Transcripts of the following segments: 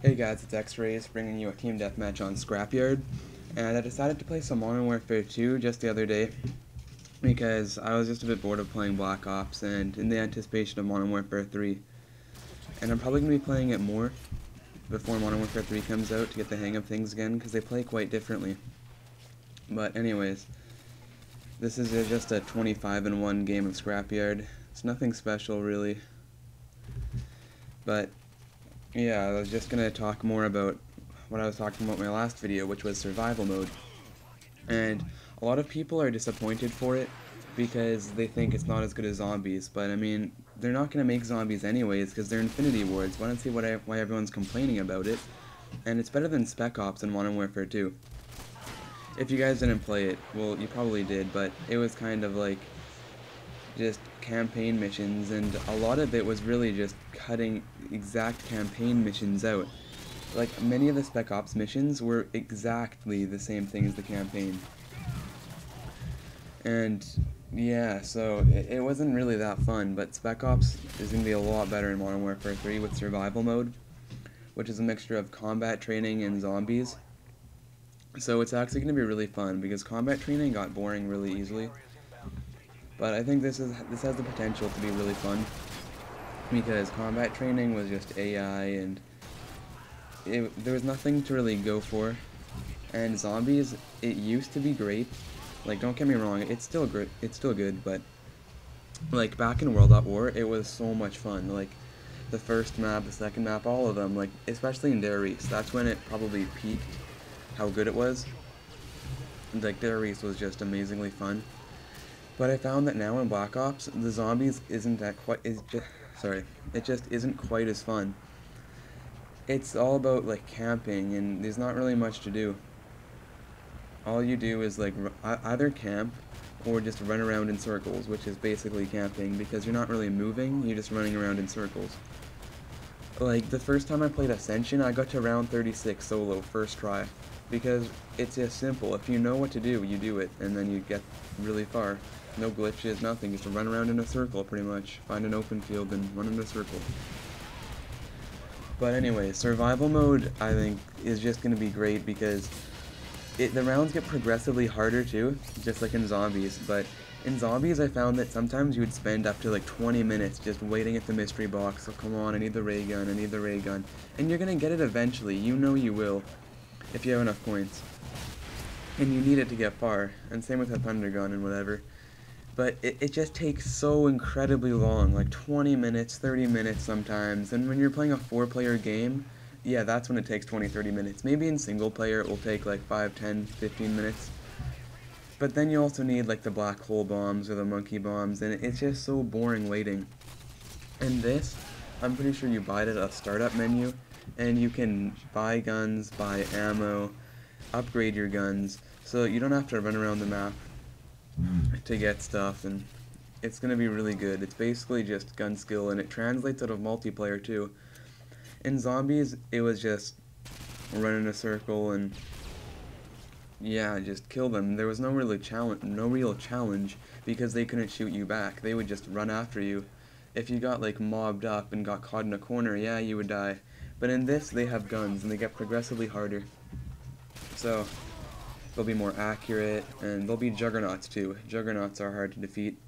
Hey guys, it's xRaiiZe bringing you a team deathmatch on Scrapyard, and I decided to play some Modern Warfare 2 just the other day because I was just a bit bored of playing Black Ops and in the anticipation of Modern Warfare 3. And I'm probably going to be playing it more before Modern Warfare 3 comes out to get the hang of things again because they play quite differently. But anyways, this is just a 25-1 game of Scrapyard. It's nothing special really, but yeah, I was just going to talk more about what I was talking about in my last video, which was survival mode. And a lot of people are disappointed for it because they think it's not as good as zombies, but I mean, they're not going to make zombies anyways because they're Infinity Wards. Why don't see why everyone's complaining about it? And it's better than Spec Ops and Modern Warfare 2. If you guys didn't play it, well, you probably did, but it was kind of like just campaign missions, and a lot of it was really just cutting exact campaign missions out. Like, many of the Spec Ops missions were exactly the same thing as the campaign. And yeah, so it wasn't really that fun, but Spec Ops is going to be a lot better in Modern Warfare 3 with survival mode, which is a mixture of combat training and zombies. So it's actually going to be really fun because combat training got boring really easily. But I think this has the potential to be really fun because combat training was just AI and there was nothing to really go for. And zombies, it used to be great. Like, don't get me wrong, it's still good, but like back in World at War, it was so much fun. Like the first map, the second map, all of them. Like especially in xRaiiZe, that's when it probably peaked how good it was. Like xRaiiZe was just amazingly fun. But I found that now in Black Ops, the zombies it just isn't quite as fun. It's all about like camping, and there's not really much to do. All you do is like either camp or just run around in circles, which is basically camping because you're not really moving, you're just running around in circles. Like the first time I played Ascension, I got to round 36 solo first try because it's just simple. If you know what to do, you do it, and then you get really far. No glitches, nothing, just to run around in a circle pretty much. Find an open field and run in a circle. But anyway, survival mode I think is just going to be great because the rounds get progressively harder too, just like in zombies, but in zombies I found that sometimes you would spend up to like 20 minutes just waiting at the mystery box. So come on, I need the ray gun, I need the ray gun. And you're going to get it eventually, you know you will, if you have enough points. And you need it to get far, and same with the thunder gun and whatever. But it just takes so incredibly long, like 20 minutes, 30 minutes sometimes, and when you're playing a 4-player game, yeah, that's when it takes 20, 30 minutes. Maybe in single player it will take like 5, 10, 15 minutes. But then you also need like the black hole bombs or the monkey bombs, and it's just so boring waiting. And this, I'm pretty sure you buy it at a startup menu, and you can buy guns, buy ammo, upgrade your guns, so you don't have to run around the map to get stuff, and it's going to be really good. It's basically just gun skill, and it translates out of multiplayer too. In zombies, it was just run in a circle and yeah, just kill them. There was no real challenge because they couldn't shoot you back. They would just run after you. If you got like mobbed up and got caught in a corner, yeah, you would die. But in this, they have guns and they get progressively harder. So they'll be more accurate, and they'll be juggernauts too. Juggernauts are hard to defeat.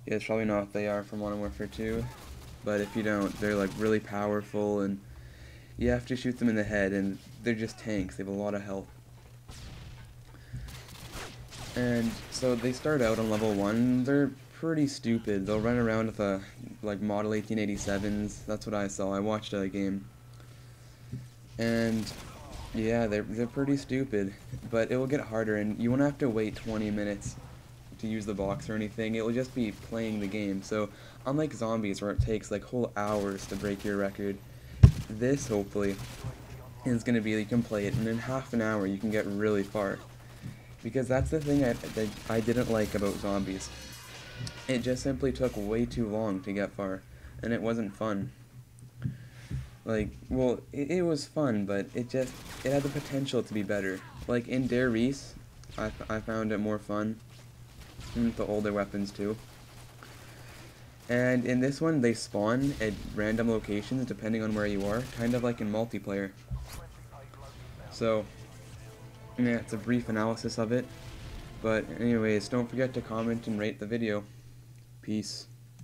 Yeah, it's probably not what they are from Modern Warfare 2, but if you don't, they're like really powerful, and you have to shoot them in the head, and they're just tanks. They have a lot of health. And so they start out on level 1. They're pretty stupid. They'll run around with a like model 1887s. That's what I saw. I watched a game. And yeah, they're pretty stupid, but it will get harder, and you won't have to wait 20 minutes to use the box or anything. It will just be playing the game. So unlike zombies where it takes like whole hours to break your record, this hopefully is going to be you can play it, and in half an hour you can get really far. Because that's the thing that I didn't like about zombies. It just simply took way too long to get far, and it wasn't fun. Like, well, it was fun, but it had the potential to be better. Like in xRaiiZe, I found it more fun, and with the older weapons too. And in this one, they spawn at random locations depending on where you are, kind of like in multiplayer. So, yeah, it's a brief analysis of it. But anyways, don't forget to comment and rate the video. Peace.